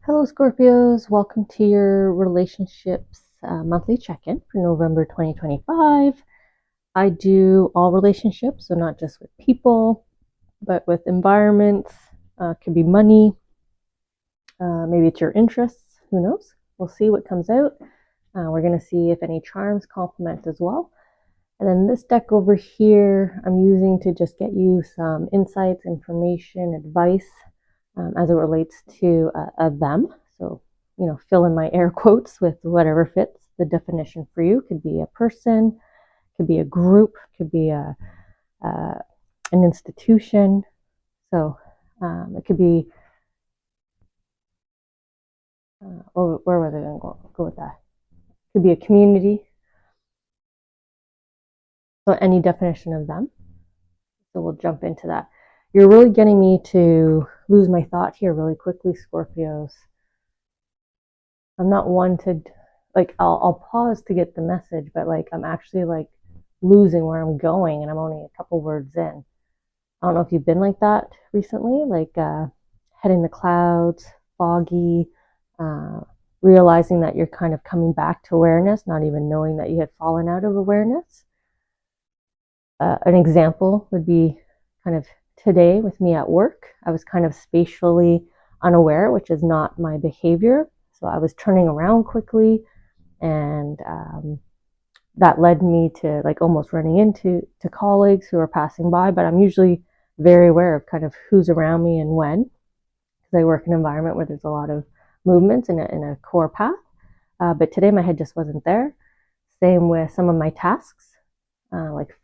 Hello, Scorpios. Welcome to your relationships monthly check-in for November 2025. I do all relationships, so not just with people, but with environments. Could be money. Maybe it's your interests. Who knows? We'll see what comes out. We're going to see if any charms complement as well. And then this deck over here, I'm using to just get you some insights, information, advice as it relates to them. So, fill in my air quotes with whatever fits the definition for you. Could be a person, could be a group, could be an institution. So it could be, where was I going to go with that? It could be a community. So any definition of them. So we'll jump into that. You're really getting me to lose my thought here really quickly, Scorpios. I'm not one to I'll pause to get the message, but I'm actually losing where I'm going and I'm only a couple words in. I don't know if you've been like that recently, head in the clouds, foggy, realizing that you're kind of coming back to awareness, not even knowing that you had fallen out of awareness. An example would be kind of today with me at work. I was kind of spatially unaware, which is not my behavior. So I was turning around quickly, and that led me to almost running into colleagues who are passing by. But I'm usually very aware of kind of who's around me and when, because I work in an environment where there's a lot of movements in a core path. But today my head just wasn't there. Same with some of my tasks, like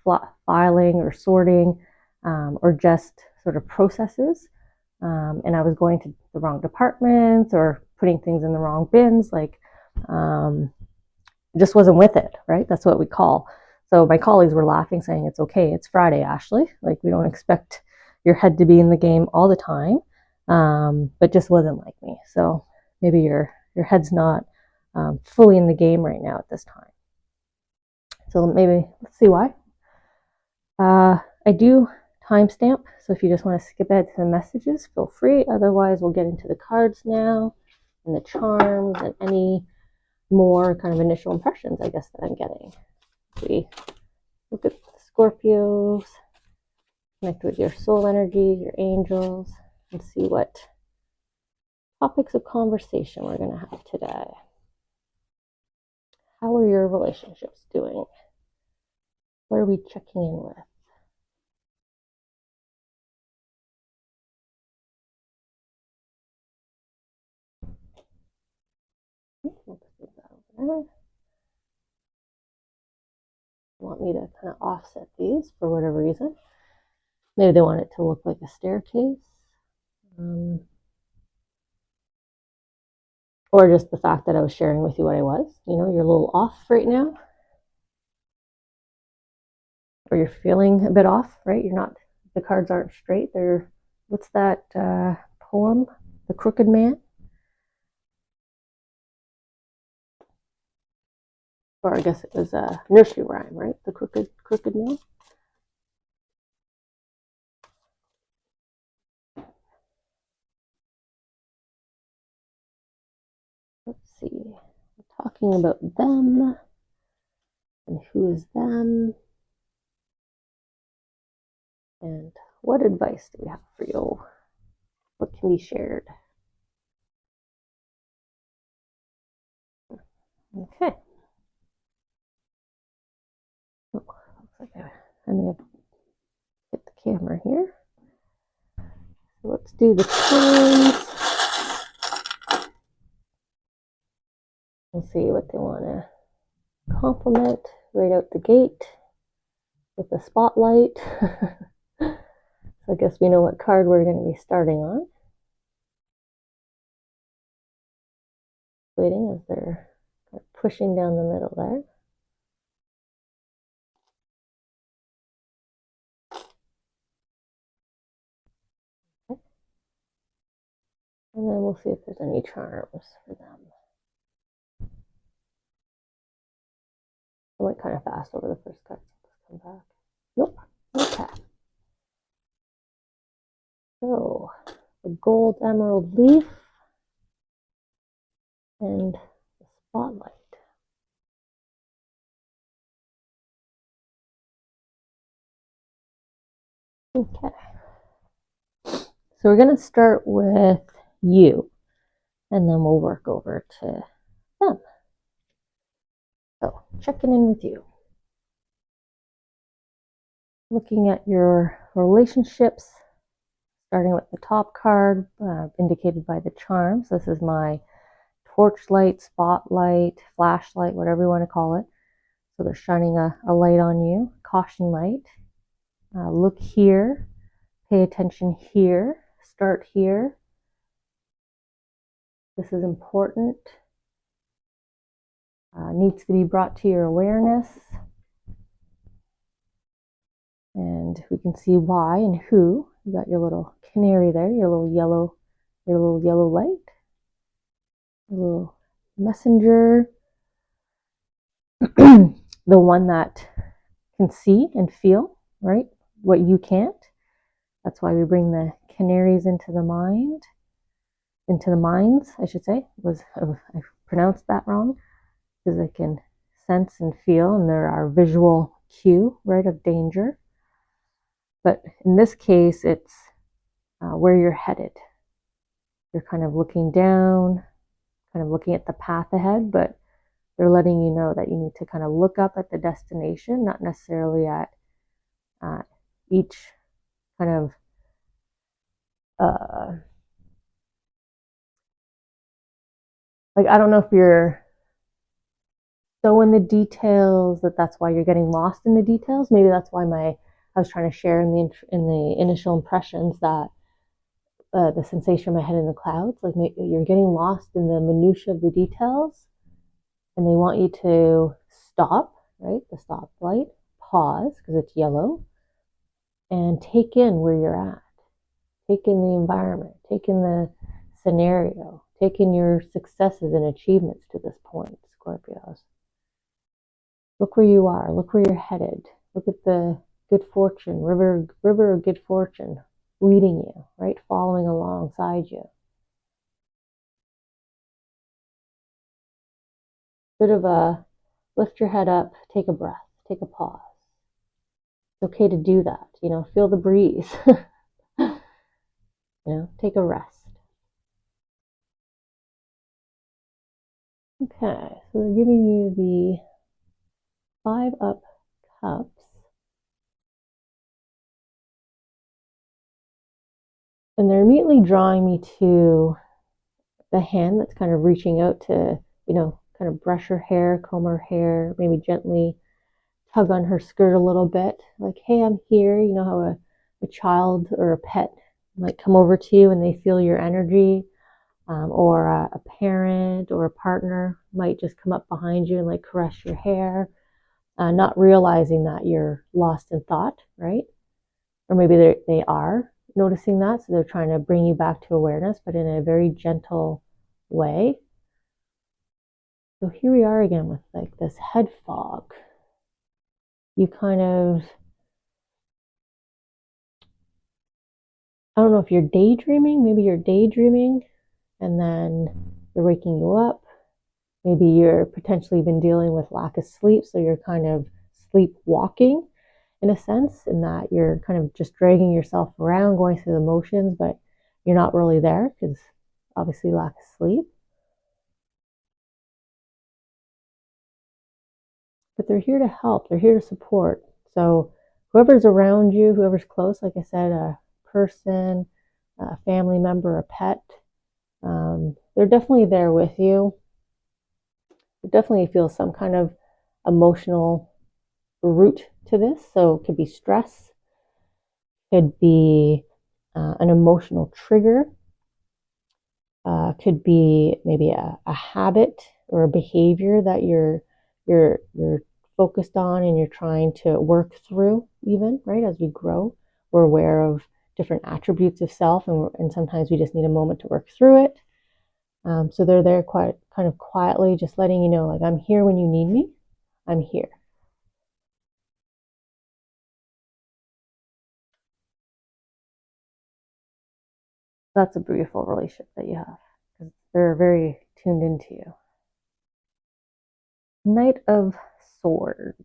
filing or sorting, or just sort of processes. And I was going to the wrong departments or putting things in the wrong bins, just wasn't with it, right? That's what we call. So my colleagues were laughing, saying, "It's okay, it's Friday, Ashley. We don't expect your head to be in the game all the time." But just wasn't like me. So maybe your head's not fully in the game right now at this time. So maybe let's see why. I do timestamp, so if you just want to skip ahead to the messages, feel free. Otherwise, we'll get into the cards now and the charms and any more kind of initial impressions, I guess, that I'm getting. We look at the Scorpios, connect with your soul energy, your angels, and see what topics of conversation we're going to have today. How are your relationships doing? What are we checking in with? Want me to kind of offset these for whatever reason. Maybe they want it to look like a staircase. Or just the fact that I was sharing with you what I was. You're a little off right now. Or you're feeling a bit off, right? You're not, the cards aren't straight. They're, what's that poem? The Crooked Man? Or I guess it was a nursery rhyme, right? The Crooked Man. Let's see. We're talking about them. And who is them? And what advice do we have for you? What can be shared? Okay. Oh, looks like I may have hit the camera here. So let's do the charms. We'll see what they want to compliment right out the gate with the spotlight. So I guess we know what card we're going to be starting on. Waiting as they're pushing down the middle there. Okay. And then we'll see if there's any charms for them. I went kind of fast over the first card. Let's come back. Nope. Okay. So the gold emerald leaf, and the spotlight. Okay. So we're going to start with you, and then we'll work over to them. So checking in with you. Looking at your relationships, starting with the top card, indicated by the charms. This is my torchlight, spotlight, flashlight, whatever you want to call it. So they're shining a light on you, caution light. Look here, pay attention here, start here. This is important. Needs to be brought to your awareness. And we can see why and who. You got your little canary there, your little yellow light, your little messenger, the one that can see and feel, right? What you can't. That's why we bring the canaries into the minds, I should say. I pronounced that wrong, because they can sense and feel, and they're our visual cue, right, of danger. But in this case, it's where you're headed. You're kind of looking down, kind of looking at the path ahead, but they're letting you know that you need to kind of look up at the destination, not necessarily at each kind of like, I don't know if you're so in the details that's why you're getting lost in the details. Maybe that's why I was trying to share in the initial impressions that the sensation in my head in the clouds, like you're getting lost in the minutia of the details, and they want you to stop, right? The stop light, pause because it's yellow, and take in where you're at. Take in the environment, take in the scenario, take in your successes and achievements to this point, Scorpios. Look where you are, look where you're headed. Look at the good fortune, river of good fortune leading you, right? Following alongside you. Bit of a lift your head up, take a breath, take a pause. It's okay to do that, feel the breeze. Take a rest. Okay, so they're giving you the 5 up cups. And they're immediately drawing me to the hand that's kind of reaching out to, kind of brush her hair, comb her hair, maybe gently tug on her skirt a little bit. Like, hey, I'm here. You know how a child or a pet might come over to you and they feel your energy, or a parent or a partner might just come up behind you and like caress your hair, not realizing that you're lost in thought, right? Or maybe they are noticing that, so they're trying to bring you back to awareness, but in a very gentle way. So here we are again with like this head fog. You kind of, I don't know if you're daydreaming, maybe you're daydreaming and then they're waking you up. Maybe you're potentially been dealing with lack of sleep, so you're kind of sleepwalking in a sense, in that you're kind of just dragging yourself around, going through the motions, but you're not really there because obviously lack of sleep. But they're here to help, they're here to support. So whoever's around you, whoever's close, like I said, a person, a family member, a pet, they're definitely there with you. You definitely feel some kind of emotional root to this. So it could be stress, could be an emotional trigger, could be maybe a habit or a behavior that you're focused on and you're trying to work through. Even right as we grow, we're aware of different attributes of self, and sometimes we just need a moment to work through it. So they're there kind of quietly, just letting you know, like, I'm here when you need me. I'm here. That's a beautiful relationship that you have. because they're very tuned into you. Knight of Swords.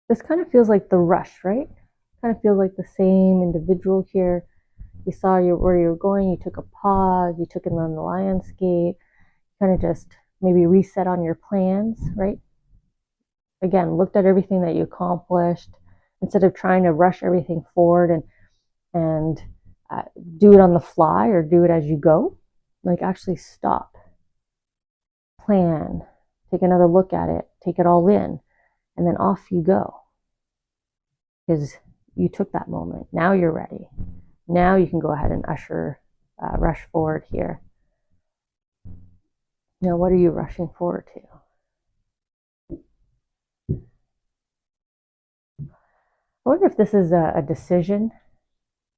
This kind of feels like the rush, right? Kind of feels like the same individual here. You saw where you were going, you took a pause, you took it on the landscape, kind of just maybe reset on your plans, right? Again, looked at everything that you accomplished instead of trying to rush everything forward and do it on the fly or do it as you go. Like actually stop, plan, take another look at it, take it all in, and then off you go. Because you took that moment. Now you're ready. Now you can go ahead and rush forward here. Now, what are you rushing forward to? I wonder if this is a decision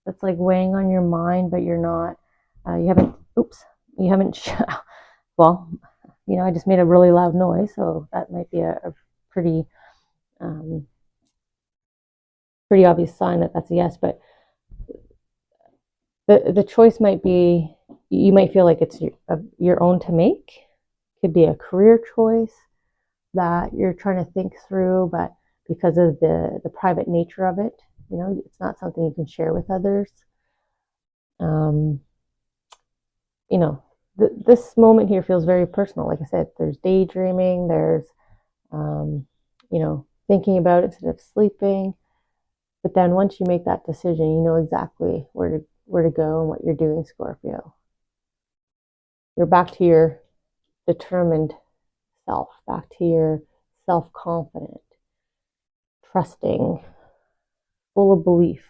that's like weighing on your mind, but you're not, you haven't, well, I just made a really loud noise, so that might be a pretty, pretty obvious sign that that's a yes, but the choice might be, you might feel like it's your own to make. Could be a career choice that you're trying to think through, but because of the private nature of it, it's not something you can share with others. This moment here feels very personal. Like I said, there's daydreaming, there's, thinking about it instead of sleeping. But then once you make that decision, you know exactly where to go and what you're doing, Scorpio. You're back to your determined self, back to your self-confident, trusting, full of belief.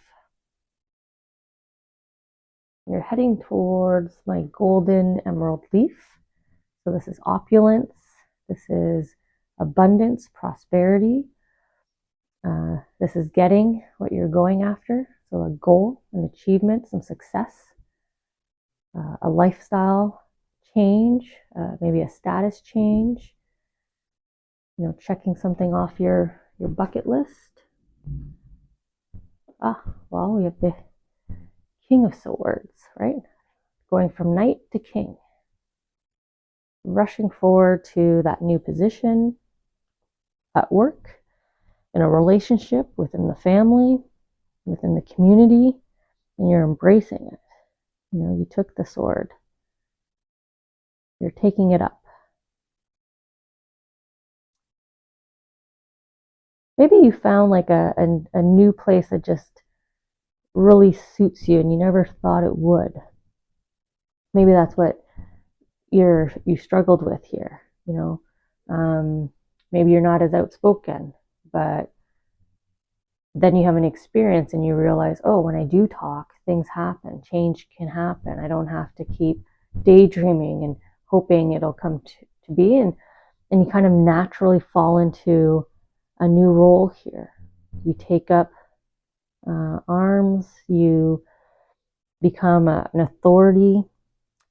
You're heading towards my golden emerald leaf. So this is opulence. This is abundance, prosperity. This is getting what you're going after. So a goal, an achievement, some success, a lifestyle change, maybe a status change, checking something off your bucket list. Well, we have the King of Swords, right? Going from knight to king. Rushing forward to that new position at work, in a relationship, within the family, within the community, and you're embracing it. You took the sword. You're taking it up. Maybe you found like a new place that just really suits you and you never thought it would. Maybe that's what you struggled with here. Maybe you're not as outspoken, but then you have an experience and you realize, oh, when I do talk, things happen, change can happen. I don't have to keep daydreaming and hoping it'll come to be. And you kind of naturally fall into a new role here. You take up arms, you become an authority.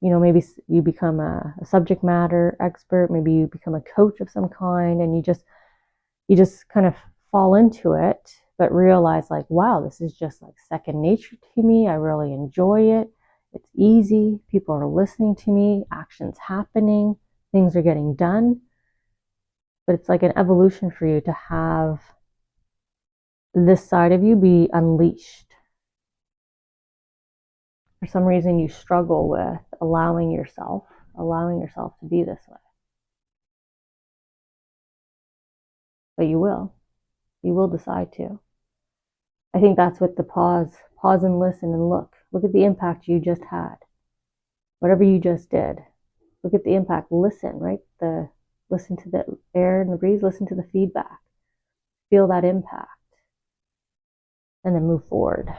Maybe you become a subject matter expert, maybe you become a coach of some kind, and you just kind of fall into it, but realize like, wow, this is just like second nature to me. I really enjoy it. It's easy. People are listening to me. Action's happening. Things are getting done. But it's like an evolution for you to have this side of you be unleashed. For some reason, you struggle with allowing yourself to be this way. But you will decide to. I think that's what the pause and listen and look at the impact you just had. Whatever you just did, look at the impact. Listen, right? Listen to the air and the breeze, listen to the feedback, feel that impact, and then move forward.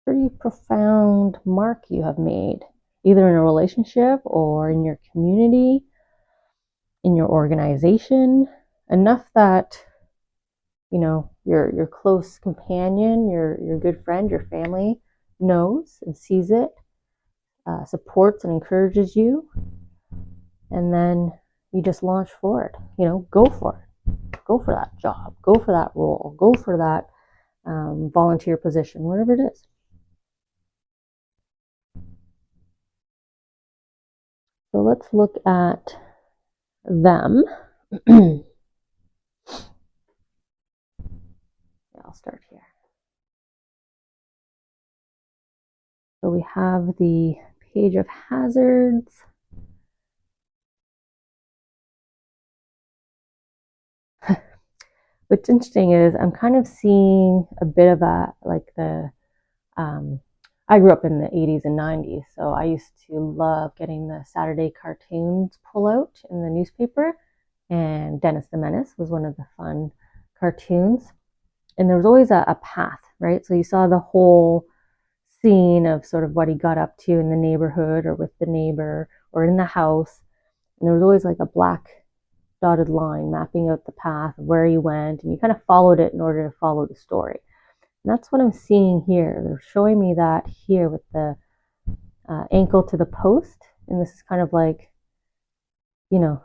Pretty profound mark you have made, either in a relationship or in your community, in your organization, enough that your close companion, your good friend, your family knows and sees it, supports and encourages you, and then you just launch forward. Go for it. go for that job, go for that role, go for that volunteer position, whatever it is. So let's look at them. I'll start here. So we have the page of hazards. What's interesting is I'm kind of seeing a bit of a, like the, I grew up in the 80s and 90s, so I used to love getting the Saturday cartoons pull out in the newspaper, and Dennis the Menace was one of the fun cartoons. And there was always a path, right? So you saw the whole scene of sort of what he got up to in the neighborhood or with the neighbor or in the house. And there was always like a black dotted line mapping out the path of where he went, and you kind of followed it in order to follow the story. And that's what I'm seeing here. They're showing me that here with the ankle to the post, and this is kind of like, you know,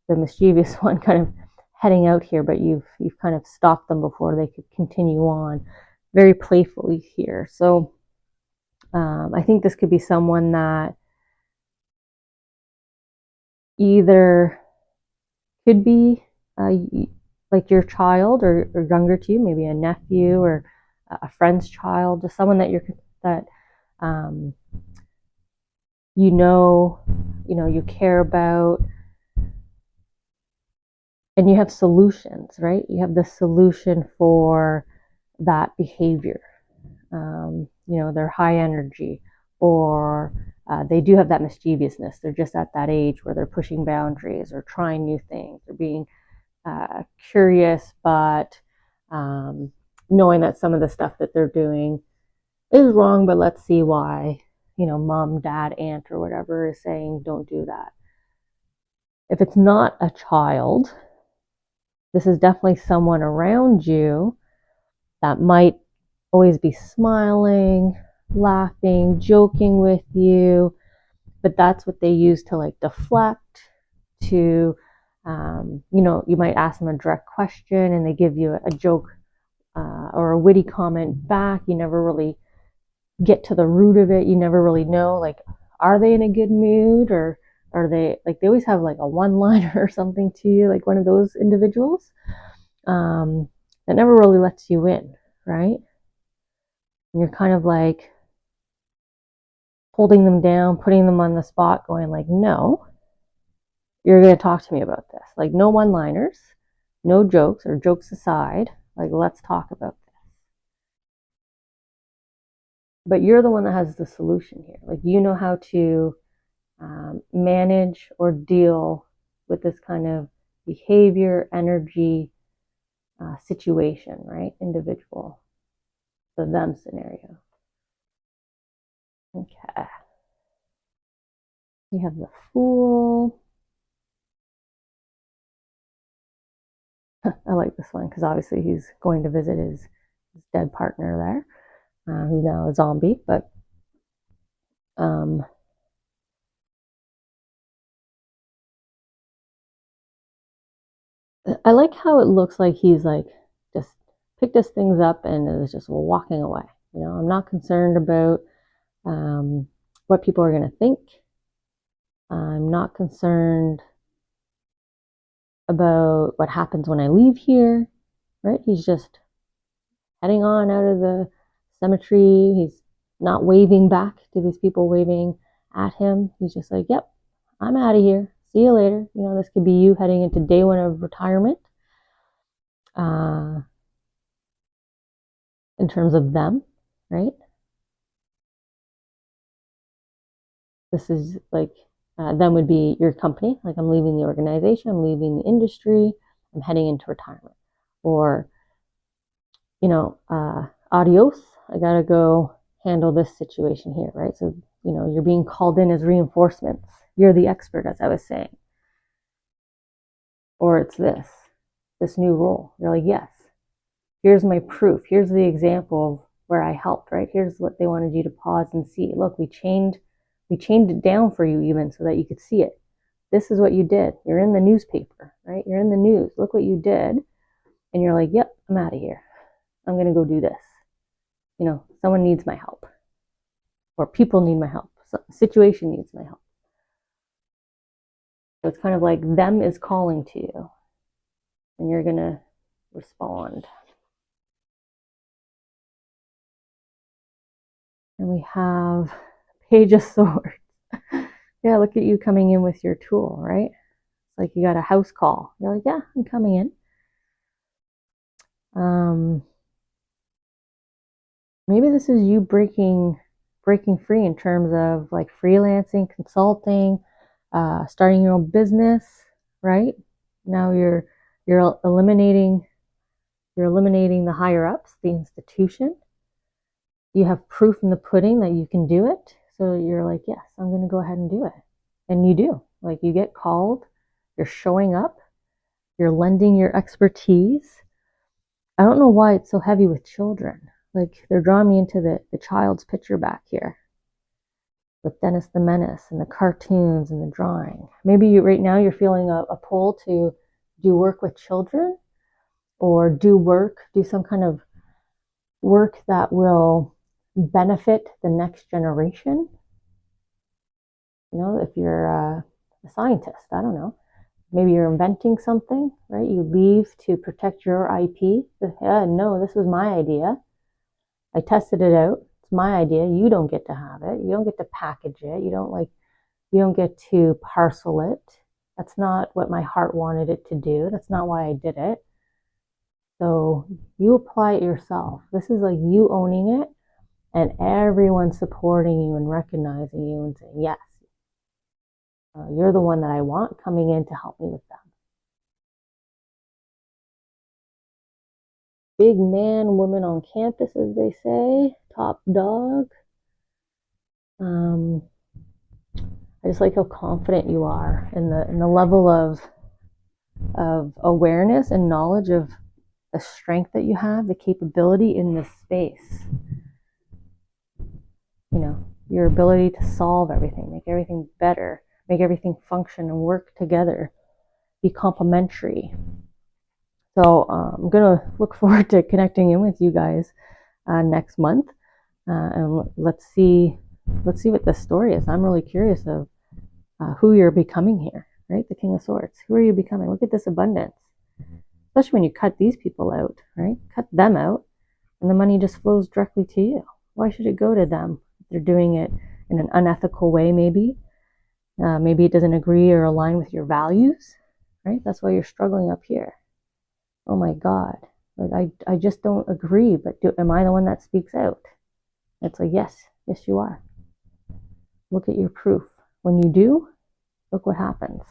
the mischievous one kind of heading out here, but you've kind of stopped them before they could continue on, very playfully here. So I think this could be someone that either could be like your child or younger to you, maybe a nephew or a friend's child, just someone that you care about, and you have solutions, right? You have the solution for that behavior. They're high energy, or they do have that mischievousness. They're just at that age where they're pushing boundaries or trying new things. They're being curious, but knowing that some of the stuff that they're doing is wrong, but let's see why, mom, dad, aunt, or whatever is saying don't do that. If it's not a child, this is definitely someone around you that might always be smiling, laughing, joking with you, but that's what they use to like deflect, to you might ask them a direct question and they give you a joke or a witty comment back. You never really get to the root of it. You never really know, like, are they in a good mood, or are they, like, they always have like a one-liner or something to you, like one of those individuals that never really lets you in, right? And you're kind of like holding them down, putting them on the spot, going like, no, you're going to talk to me about this. Like, no one-liners, no jokes, or jokes aside, like, let's talk about this. But you're the one that has the solution here. Like, you know how to manage or deal with this kind of behavior, energy, situation, right? Individual. The them scenario. Okay. We have the Fool. I like this one because obviously he's going to visit his dead partner there, who's now a zombie, but I like how it looks like he's like just picked his things up and is just walking away. I'm not concerned about what people are going to think. I'm not concerned about what happens when I leave here, right? He's just heading on out of the cemetery. He's not waving back to these people waving at him. He's just like, yep, I'm out of here. See you later. This could be you heading into day one of retirement. In terms of them, right? This is like, them would be your company. Like, I'm leaving the organization, I'm leaving the industry, I'm heading into retirement. Or, adios, I gotta go handle this situation here, right? So, you're being called in as reinforcements. You're the expert, as I was saying. Or it's this new role. You're like, yes, here's my proof. Here's the example of where I helped, right? Here's what they wanted you to pause and see. Look, we chained it down for you even so that you could see it. This is what you did. You're in the newspaper, right? You're in the news. Look what you did. and you're like, yep, I'm out of here. I'm going to go do this. You know, someone needs my help, or people need my help. So the situation needs my help. So it's kind of like them is calling to you, and you're going to respond. And we have Page of Swords. Yeah, look at you coming in with your tool, right? It's like you got a house call. You're like, yeah, I'm coming in. Maybe this is you breaking free in terms of like freelancing, consulting, starting your own business, right? Now you're eliminating the higher ups, the institution. You have proof in the pudding that you can do it. So you're like, yes, I'm going to go ahead and do it. And you do. Like you get called, you're showing up, you're lending your expertise. I don't know why it's so heavy with children. Like they're drawing me into the child's picture back here with Dennis the Menace and the cartoons and the drawing. Maybe right now you're feeling a pull to do work with children, or do some kind of work that will benefit the next generation. You know, if you're a scientist, I don't know. Maybe you're inventing something, right? You leave to protect your IP. No, this was my idea. I tested it out. It's my idea. You don't get to have it. You don't get to package it. You don't get to parcel it. That's not what my heart wanted it to do. That's not why I did it. So you apply it yourself. This is like you owning it and everyone supporting you and recognizing you and saying, yes, you're the one that I want coming in to help me with that. Big man, woman on campus, as they say, top dog. I just like how confident you are in the level of awareness and knowledge of the strength that you have, the capability in this space. You know, your ability to solve everything, make everything better, make everything function and work together, be complementary. So I'm going to look forward to connecting in with you guys next month. And let's see what this story is. I'm really curious of who you're becoming here, right? The King of Swords. Who are you becoming? Look at this abundance. Especially when you cut these people out, right? Cut them out, and the money just flows directly to you. Why should it go to them? They're doing it in an unethical way, maybe. Maybe it doesn't agree or align with your values, right? That's why you're struggling up here. Oh my God. Like I just don't agree, but am I the one that speaks out? It's like, yes, you are. Look at your proof. When you do, look what happens.